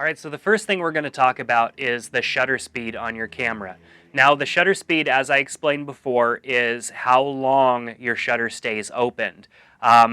All right, so the first thing we're going to talk about is the shutter speed on your camera. Now, the shutter speed, as I explained before, is how long your shutter stays opened.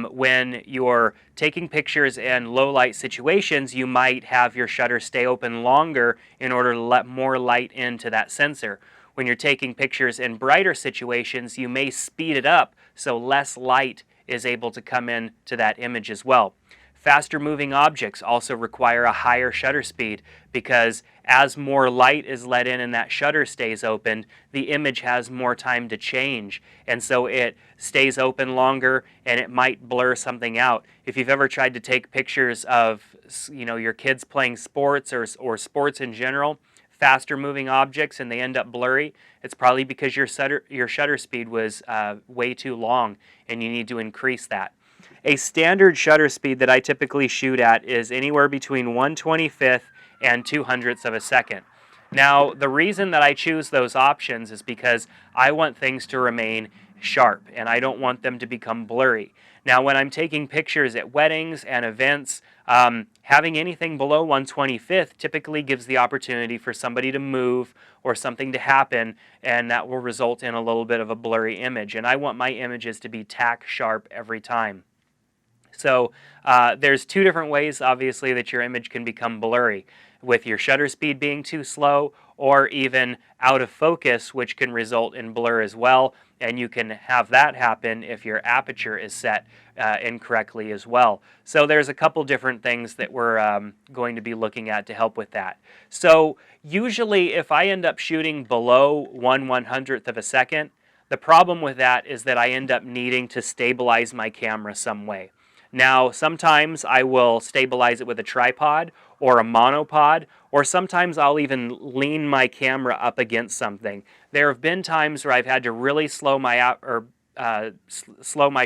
When you're taking pictures in low light situations, you might have your shutter stay open longer in order to let more light into that sensor. When you're taking pictures in brighter situations, you may speed it up so less light is able to come in to that image as well. Faster moving objects also require a higher shutter speed because as more light is let in and that shutter stays open, the image has more time to change, and so it stays open longer and it might blur something out. If you've ever tried to take pictures of your kids playing sports or sports in general, faster moving objects, and they end up blurry, it's probably because your shutter speed was way too long and you need to increase that. A standard shutter speed that I typically shoot at is anywhere between 1/25th and 200ths of a second. Now, the reason that I choose those options is because I want things to remain sharp and I don't want them to become blurry. Now, when I'm taking pictures at weddings and events, having anything below 1/25th typically gives the opportunity for somebody to move or something to happen, and that will result in a little bit of a blurry image. And I want my images to be tack sharp every time. So there's two different ways, obviously, that your image can become blurry, with your shutter speed being too slow or even out of focus, which can result in blur as well. And you can have that happen if your aperture is set incorrectly as well. So there's a couple different things that we're going to be looking at to help with that. So usually if I end up shooting below 1/100th of a second, the problem with that is that I end up needing to stabilize my camera some way. Now, sometimes I will stabilize it with a tripod or a monopod, or sometimes I'll even lean my camera up against something. There have been times where I've had to really slow my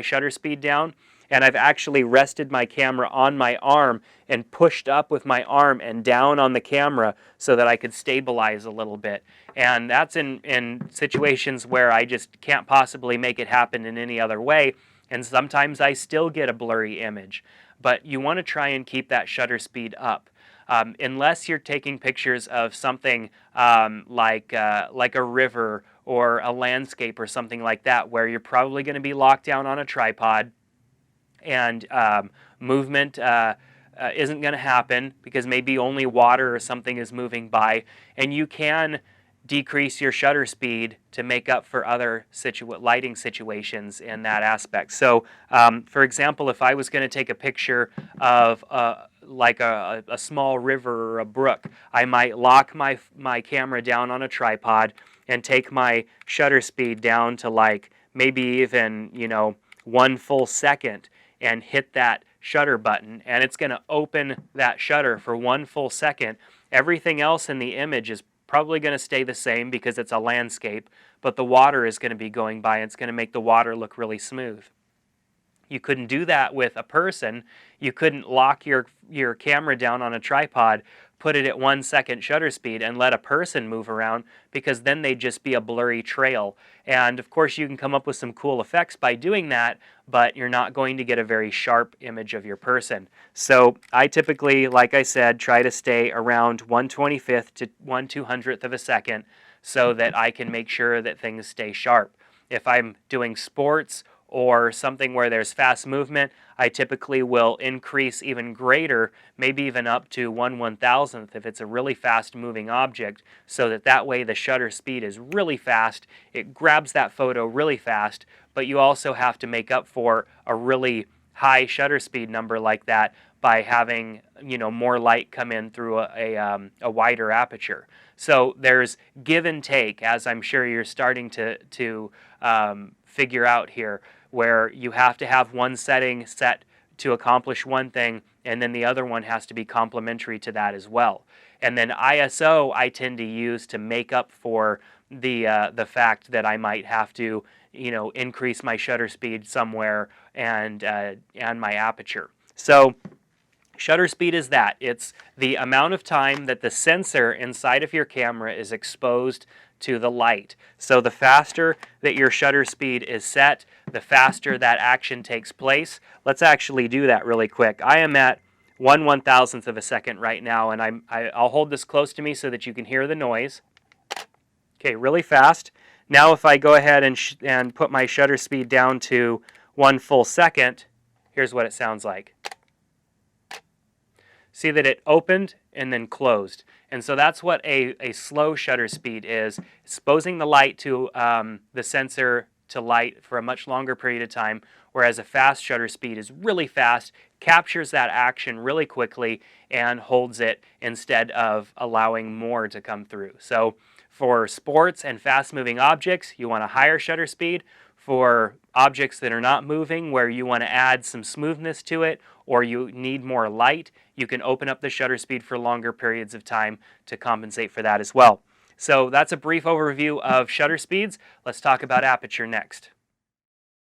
shutter speed down, and I've actually rested my camera on my arm and pushed up with my arm and down on the camera so that I could stabilize a little bit. And that's in situations where I just can't possibly make it happen in any other way. And sometimes I still get a blurry image, but you want to try and keep that shutter speed up. Unless you're taking pictures of something like a river or a landscape or something like that, where you're probably going to be locked down on a tripod and movement isn't going to happen because maybe only water or something is moving by, and you can decrease your shutter speed to make up for other lighting situations in that aspect. So, for example, if I was going to take a picture of like a small river or a brook, I might lock my camera down on a tripod and take my shutter speed down to like maybe even 1 full second and hit that shutter button, and it's going to open that shutter for 1 full second. Everything else in the image is probably going to stay the same because it's a landscape, but the water is going to be going by and it's going to make the water look really smooth. You couldn't do that with a person. You couldn't lock your camera down on a tripod, put it at 1 second shutter speed and let a person move around, because then they'd just be a blurry trail. And of course you can come up with some cool effects by doing that, but you're not going to get a very sharp image of your person. So I typically, like I said, try to stay around 1/25th to 1/200th of a second so that I can make sure that things stay sharp. If I'm doing sports or something where there's fast movement, I typically will increase even greater, maybe even up to 1/1000th if it's a really fast moving object, so that way the shutter speed is really fast, it grabs that photo really fast, but you also have to make up for a really high shutter speed number like that by having more light come in through a wider aperture. So there's give and take, as I'm sure you're starting to figure out here, where you have to have one setting set to accomplish one thing, and then the other one has to be complementary to that as well. And then ISO I tend to use to make up for the fact that I might have to increase my shutter speed somewhere and my aperture. So shutter speed is that. It's the amount of time that the sensor inside of your camera is exposed to the light. So the faster that your shutter speed is set, the faster that action takes place. Let's actually do that really quick. I am at 1/1000th of a second right now, and I'll hold this close to me so that you can hear the noise. Okay, really fast. Now if I go ahead and put my shutter speed down to 1 full second, here's what it sounds like. See that it opened and then closed. And so that's what a slow shutter speed is, exposing the light to the sensor to light for a much longer period of time, whereas a fast shutter speed is really fast, captures that action really quickly, and holds it instead of allowing more to come through. So for sports and fast-moving objects, you want a higher shutter speed. For objects that are not moving, where you want to add some smoothness to it, or you need more light, you can open up the shutter speed for longer periods of time to compensate for that as well. So that's a brief overview of shutter speeds. Let's talk about aperture next.